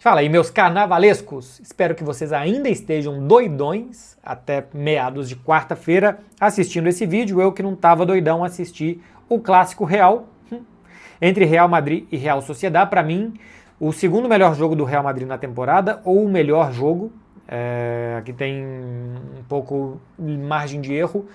Fala aí, meus carnavalescos! Espero que vocês ainda estejam doidões até meados de quarta-feira assistindo esse vídeo. Eu que não estava doidão assisti o clássico Real entre Real Madrid e Real Sociedad. Para mim, o segundo melhor jogo do Real Madrid na temporada, ou o melhor jogo. Aqui tem um pouco margem de erro,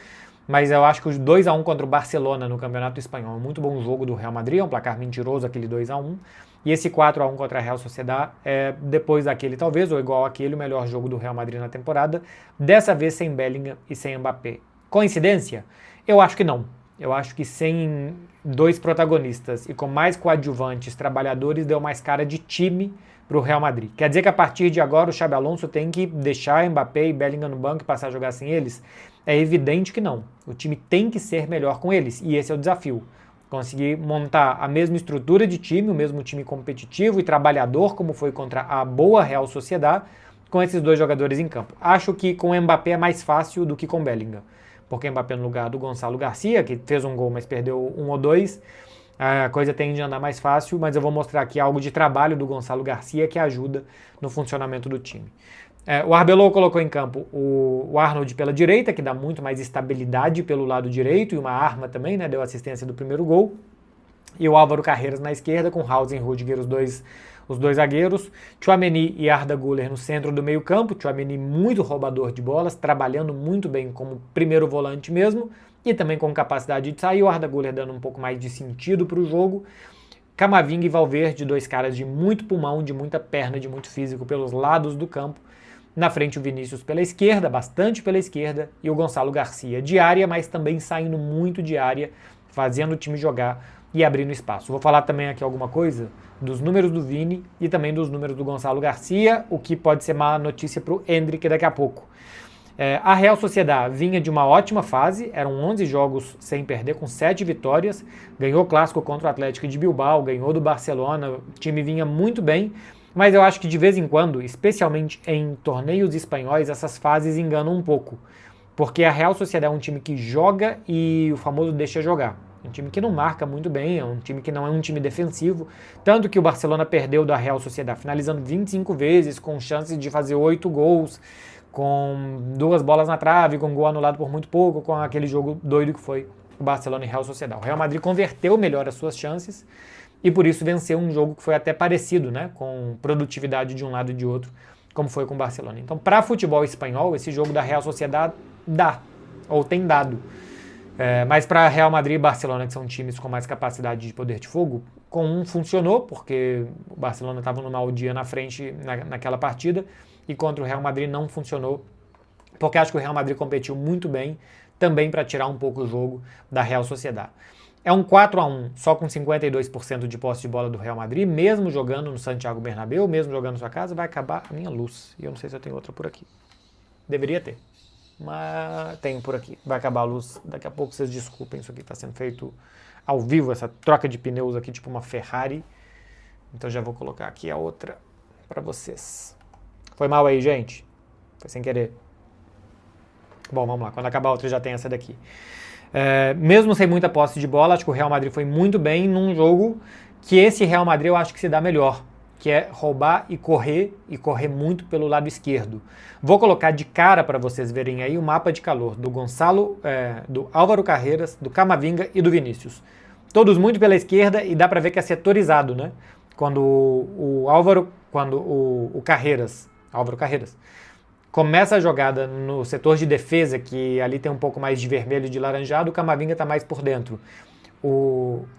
mas eu acho que os 2-1 contra o Barcelona no Campeonato Espanhol é um muito bom jogo do Real Madrid, é um placar mentiroso aquele 2-1. E esse 4-1 contra a Real Sociedad é, depois daquele talvez, ou igual àquele, o melhor jogo do Real Madrid na temporada, dessa vez sem Bellingham e sem Mbappé. Coincidência? Eu acho que não. Eu acho que sem dois protagonistas e com mais coadjuvantes, trabalhadores, deu mais cara de time para o Real Madrid. Quer dizer que a partir de agora o Xabi Alonso tem que deixar Mbappé e Bellingham no banco e passar a jogar sem eles? É evidente que não. O time tem que ser melhor com eles, e esse é o desafio. Conseguir montar a mesma estrutura de time, o mesmo time competitivo e trabalhador, como foi contra a boa Real Sociedad, com esses dois jogadores em campo. Acho que com o Mbappé é mais fácil do que com Bellingham, porque Mbappé no lugar do Gonçalo Garcia, que fez um gol, mas perdeu um ou dois, a coisa tende a andar mais fácil, mas eu vou mostrar aqui algo de trabalho do Gonçalo Garcia que ajuda no funcionamento do time. O Arbeloa colocou em campo o Arnold pela direita, que dá muito mais estabilidade pelo lado direito, e uma arma também, né, deu assistência do primeiro gol. E o Álvaro Carreras na esquerda, com Hausen e Rudiger, os dois zagueiros. Tchouaméni e Arda Güler no centro do meio campo. Tchouaméni muito roubador de bolas, trabalhando muito bem como primeiro volante mesmo, e também com capacidade de sair. O Arda Güler dando um pouco mais de sentido para o jogo. Camavinga e Valverde, dois caras de muito pulmão, de muita perna, de muito físico pelos lados do campo. Na frente o Vinícius pela esquerda, bastante pela esquerda, e o Gonçalo Garcia de área, mas também saindo muito de área, fazendo o time jogar e abrindo espaço. Vou falar também aqui alguma coisa dos números do Vini e também dos números do Gonçalo Garcia, o que pode ser má notícia para o Endrick daqui a pouco. A Real Sociedad vinha de uma ótima fase, eram 11 jogos sem perder, com 7 vitórias, ganhou o clássico contra o Atlético de Bilbao, ganhou do Barcelona, o time vinha muito bem. Mas eu acho que de vez em quando, especialmente em torneios espanhóis, essas fases enganam um pouco. Porque a Real Sociedad é um time que joga e o famoso deixa jogar. Um time que não marca muito bem, é um time que não é um time defensivo. Tanto que o Barcelona perdeu da Real Sociedad, finalizando 25 vezes, com chances de fazer 8 gols, com 2 bolas na trave, com gol anulado por muito pouco, com aquele jogo doido que foi o Barcelona e Real Sociedad. O Real Madrid converteu melhor as suas chances, e por isso venceu um jogo que foi até parecido, né, com produtividade de um lado e de outro, como foi com o Barcelona. Então, para futebol espanhol, esse jogo da Real Sociedad dá, ou tem dado. Mas para Real Madrid e Barcelona, que são times com mais capacidade de poder de fogo, com um funcionou, porque o Barcelona estava no mau dia na frente naquela partida, e contra o Real Madrid não funcionou, porque acho que o Real Madrid competiu muito bem, também para tirar um pouco o jogo da Real Sociedad. É um 4-1, só com 52% de posse de bola do Real Madrid, mesmo jogando no Santiago Bernabéu, mesmo jogando na sua casa, vai acabar a minha luz. E eu não sei se eu tenho outra por aqui. Deveria ter, mas tenho por aqui. Vai acabar a luz, daqui a pouco vocês desculpem, isso aqui está sendo feito ao vivo, essa troca de pneus aqui, tipo uma Ferrari. Então já vou colocar aqui a outra para vocês. Foi mal aí, gente? Foi sem querer. Bom, vamos lá, quando acabar a outra já tem essa daqui. Mesmo sem muita posse de bola, acho que o Real Madrid foi muito bem num jogo que esse Real Madrid eu acho que se dá melhor, que é roubar e correr muito pelo lado esquerdo. Vou colocar de cara para vocês verem aí o mapa de calor do Gonçalo, do Álvaro Carreras, do Camavinga e do Vinícius. Todos muito pela esquerda, e dá para ver que é setorizado, né? Quando o Carreras, Álvaro Carreras, começa a jogada no setor de defesa, que ali tem um pouco mais de vermelho e de laranjado, o Camavinga está mais por dentro.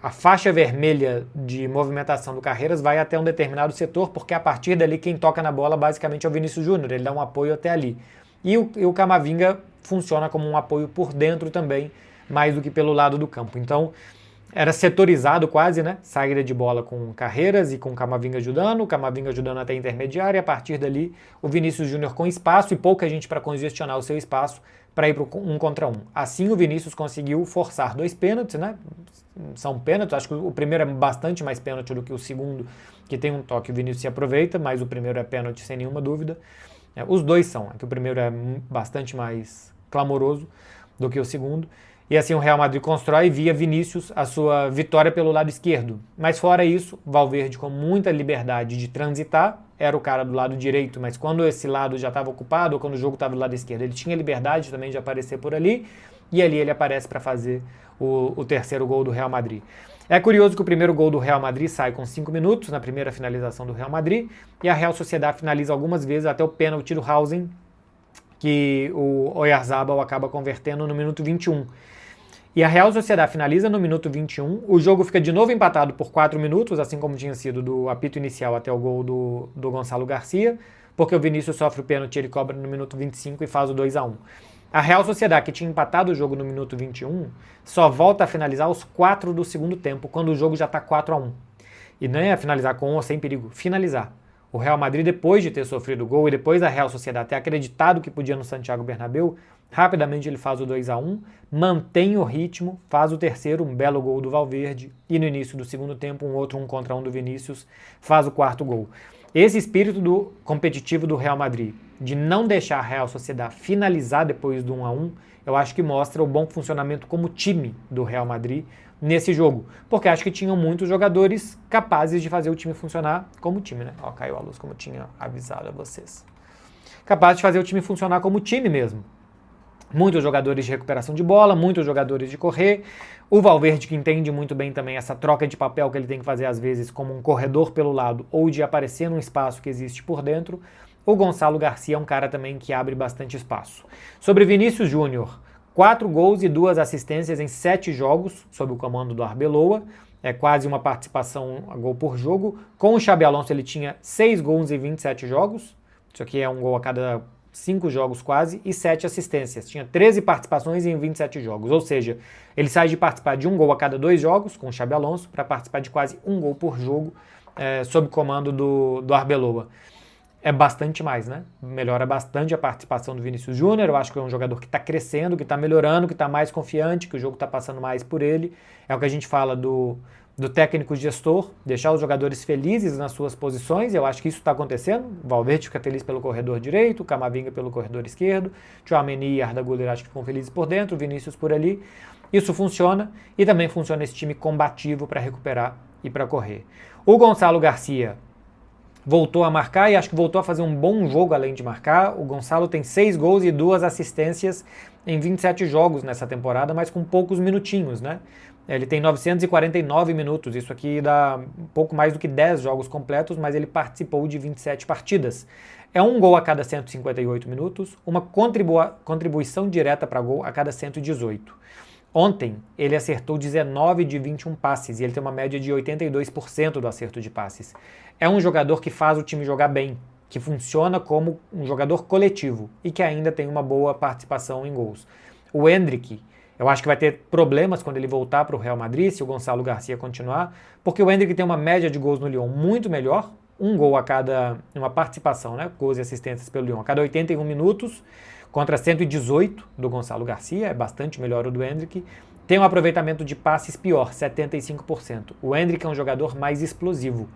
A faixa vermelha de movimentação do Carreras vai até um determinado setor, porque a partir dali quem toca na bola basicamente é o Vinícius Júnior, ele dá um apoio até ali. E o Camavinga funciona como um apoio por dentro também, mais do que pelo lado do campo. Então, era setorizado quase, né? Saída de bola com Carreras e com Camavinga ajudando até a intermediária, e a partir dali o Vinícius Júnior com espaço e pouca gente para congestionar o seu espaço para ir para um contra um. Assim o Vinícius conseguiu forçar 2 pênaltis, né? São pênaltis, acho que o primeiro é bastante mais pênalti do que o segundo, que tem um toque, o Vinícius se aproveita, mas o primeiro é pênalti sem nenhuma dúvida. Os dois são, que o primeiro é bastante mais clamoroso do que o segundo. E assim o Real Madrid constrói via Vinícius a sua vitória pelo lado esquerdo. Mas fora isso, Valverde com muita liberdade de transitar, era o cara do lado direito, mas quando esse lado já estava ocupado, ou quando o jogo estava do lado esquerdo, ele tinha liberdade também de aparecer por ali, e ali ele aparece para fazer o terceiro gol do Real Madrid. É curioso que o primeiro gol do Real Madrid sai com 5 minutos, na primeira finalização do Real Madrid, e a Real Sociedad finaliza algumas vezes até o pênalti do Hausen, que o Oyarzabal acaba convertendo no minuto 21. E a Real Sociedad finaliza no minuto 21, o jogo fica de novo empatado por 4 minutos, assim como tinha sido do apito inicial até o gol do Gonçalo Garcia, porque o Vinícius sofre o pênalti, ele cobra no minuto 25 e faz o 2-1. A Real Sociedad, que tinha empatado o jogo no minuto 21, só volta a finalizar aos 4 do segundo tempo, quando o jogo já está 4-1. E não é finalizar com ou sem perigo, finalizar. O Real Madrid, depois de ter sofrido o gol e depois da Real Sociedad ter acreditado que podia no Santiago Bernabéu, rapidamente ele faz o 2-1, mantém o ritmo, faz o terceiro, um belo gol do Valverde, e no início do segundo tempo, um outro 1 contra 1 do Vinícius, faz o quarto gol. Esse espírito competitivo do Real Madrid, de não deixar a Real Sociedad finalizar depois do 1-1, eu acho que mostra o bom funcionamento como time do Real Madrid nesse jogo, porque acho que tinham muitos jogadores capazes de fazer o time funcionar como time, né? Ó, caiu a luz como tinha avisado a vocês. Capaz de fazer o time funcionar como time mesmo. Muitos jogadores de recuperação de bola, muitos jogadores de correr. O Valverde, que entende muito bem também essa troca de papel que ele tem que fazer às vezes como um corredor pelo lado ou de aparecer num espaço que existe por dentro. O Gonçalo Garcia é um cara também que abre bastante espaço. Sobre Vinícius Júnior, 4 gols e 2 assistências em 7 jogos, sob o comando do Arbeloa. É quase uma participação a gol por jogo. Com o Xabi Alonso ele tinha 6 gols em 27 jogos. Isso aqui é um gol a cada 5 jogos quase, e 7 assistências. Tinha 13 participações em 27 jogos. Ou seja, ele sai de participar de um gol a cada 2 jogos, com o Xabi Alonso, para participar de quase um gol por jogo, sob comando do Arbeloa. É bastante mais, né? Melhora bastante a participação do Vinícius Júnior. Eu acho que é um jogador que está crescendo, que está melhorando, que está mais confiante, que o jogo está passando mais por ele. É o que a gente fala do técnico gestor, deixar os jogadores felizes nas suas posições. Eu acho que isso está acontecendo. O Valverde fica feliz pelo corredor direito, o Camavinga pelo corredor esquerdo, Tchouaméni e Arda Güler acho que ficam felizes por dentro, o Vinícius por ali. Isso funciona e também funciona esse time combativo para recuperar e para correr. O Gonçalo Garcia voltou a marcar e acho que voltou a fazer um bom jogo além de marcar. O Gonçalo tem 6 gols e 2 assistências em 27 jogos nessa temporada, mas com poucos minutinhos, né? Ele tem 949 minutos, isso aqui dá um pouco mais do que 10 jogos completos, mas ele participou de 27 partidas. É um gol a cada 158 minutos, uma contribuição direta para gol a cada 118. Ontem, ele acertou 19 de 21 passes e ele tem uma média de 82% do acerto de passes. É um jogador que faz o time jogar bem, que funciona como um jogador coletivo e que ainda tem uma boa participação em gols. O Endrick, eu acho que vai ter problemas quando ele voltar para o Real Madrid, se o Gonçalo Garcia continuar, porque o Endrick tem uma média de gols no Lyon muito melhor, um gol a cada, uma participação, né, gols e assistências pelo Lyon, a cada 81 minutos, contra 118 do Gonçalo Garcia, é bastante melhor o do Endrick. Tem um aproveitamento de passes pior, 75%. O Endrick é um jogador mais explosivo,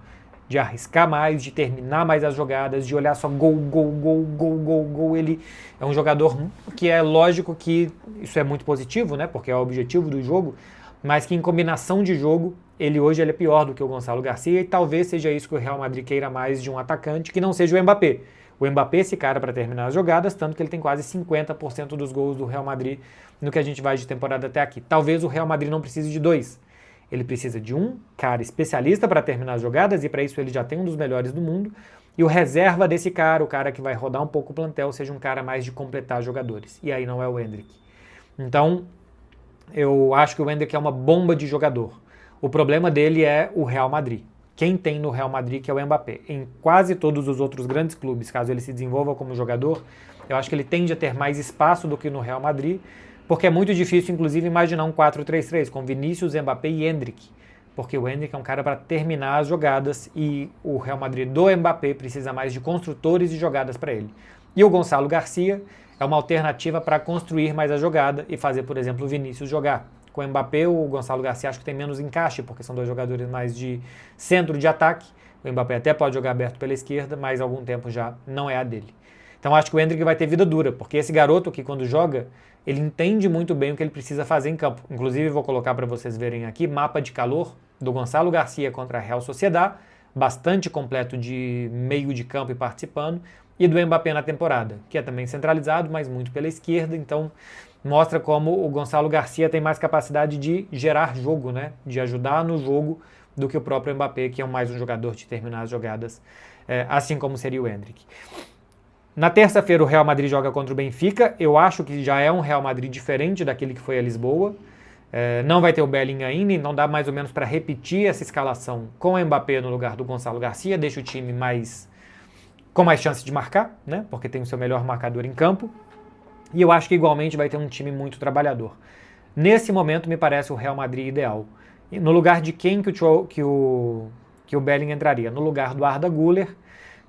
de arriscar mais, de terminar mais as jogadas, de olhar só gol, gol, gol, gol, gol, gol. Ele é um jogador que é lógico que isso é muito positivo, né, porque é o objetivo do jogo, mas que em combinação de jogo, ele é pior do que o Gonçalo Garcia e talvez seja isso que o Real Madrid queira mais de um atacante que não seja o Mbappé. O Mbappé é esse cara para terminar as jogadas, tanto que ele tem quase 50% dos gols do Real Madrid no que a gente vai de temporada até aqui. Talvez o Real Madrid não precise de 2. Ele precisa de um cara especialista para terminar as jogadas, e para isso ele já tem um dos melhores do mundo, e o reserva desse cara, o cara que vai rodar um pouco o plantel, seja um cara mais de completar jogadores. E aí não é o Endrick. Então, eu acho que o Endrick é uma bomba de jogador. O problema dele é o Real Madrid. Quem tem no Real Madrid, que é o Mbappé. Em quase todos os outros grandes clubes, caso ele se desenvolva como jogador, eu acho que ele tende a ter mais espaço do que no Real Madrid, porque é muito difícil, inclusive, imaginar um 4-3-3 com Vinícius, Mbappé e Endrick, porque o Endrick é um cara para terminar as jogadas e o Real Madrid do Mbappé precisa mais de construtores de jogadas para ele. E o Gonçalo Garcia é uma alternativa para construir mais a jogada e fazer, por exemplo, o Vinícius jogar. Com o Mbappé, o Gonçalo Garcia acho que tem menos encaixe, porque são dois jogadores mais de centro de ataque. O Mbappé até pode jogar aberto pela esquerda, mas há algum tempo já não é a dele. Então acho que o Endrick vai ter vida dura, porque esse garoto que quando joga, ele entende muito bem o que ele precisa fazer em campo. Inclusive vou colocar para vocês verem aqui, mapa de calor do Gonçalo Garcia contra a Real Sociedad, bastante completo de meio de campo e participando, e do Mbappé na temporada, que é também centralizado, mas muito pela esquerda, então mostra como o Gonçalo Garcia tem mais capacidade de gerar jogo, né? De ajudar no jogo do que o próprio Mbappé, que é mais um jogador de terminar as jogadas, assim como seria o Endrick. Na terça-feira o Real Madrid joga contra o Benfica, eu acho que já é um Real Madrid diferente daquele que foi a Lisboa. Não vai ter o Bellingham ainda, então dá mais ou menos para repetir essa escalação com o Mbappé no lugar do Gonçalo Garcia, deixa o time com mais chance de marcar, né? Porque tem o seu melhor marcador em campo. E eu acho que igualmente vai ter um time muito trabalhador. Nesse momento me parece o Real Madrid ideal. E no lugar de quem que o Bellingham entraria? No lugar do Arda Güler,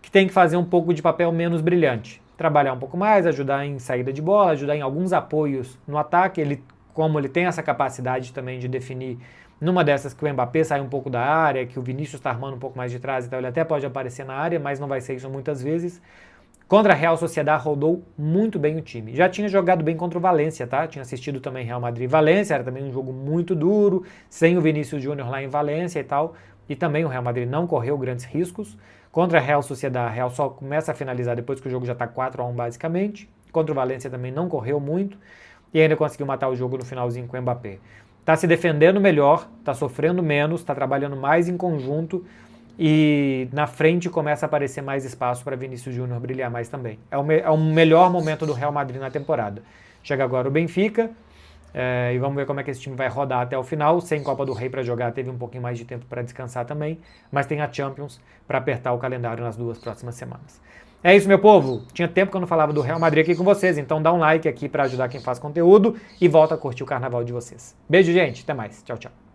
que tem que fazer um pouco de papel menos brilhante. Trabalhar um pouco mais, ajudar em saída de bola, ajudar em alguns apoios no ataque. Como ele tem essa capacidade também de definir numa dessas que o Mbappé sai um pouco da área, que o Vinícius está armando um pouco mais de trás, então ele até pode aparecer na área, mas não vai ser isso muitas vezes. Contra a Real Sociedad rodou muito bem o time. Já tinha jogado bem contra o Valência, tá? Tinha assistido também Real Madrid e Valência, era também um jogo muito duro, sem o Vinícius Júnior lá em Valência e tal. E também o Real Madrid não correu grandes riscos. Contra a Real Sociedad, a Real só começa a finalizar depois que o jogo já está 4-1 basicamente. Contra o Valência também não correu muito. E ainda conseguiu matar o jogo no finalzinho com o Mbappé. Tá se defendendo melhor, tá sofrendo menos, tá trabalhando mais em conjunto. E na frente começa a aparecer mais espaço para Vinícius Júnior brilhar mais também. É o melhor momento do Real Madrid na temporada. Chega agora o Benfica, e vamos ver como é que esse time vai rodar até o final. Sem Copa do Rei para jogar, teve um pouquinho mais de tempo para descansar também, mas tem a Champions para apertar o calendário nas 2 próximas semanas. É isso, meu povo. Tinha tempo que eu não falava do Real Madrid aqui com vocês, então dá um like aqui para ajudar quem faz conteúdo e volta a curtir o carnaval de vocês. Beijo, gente. Até mais. Tchau, tchau.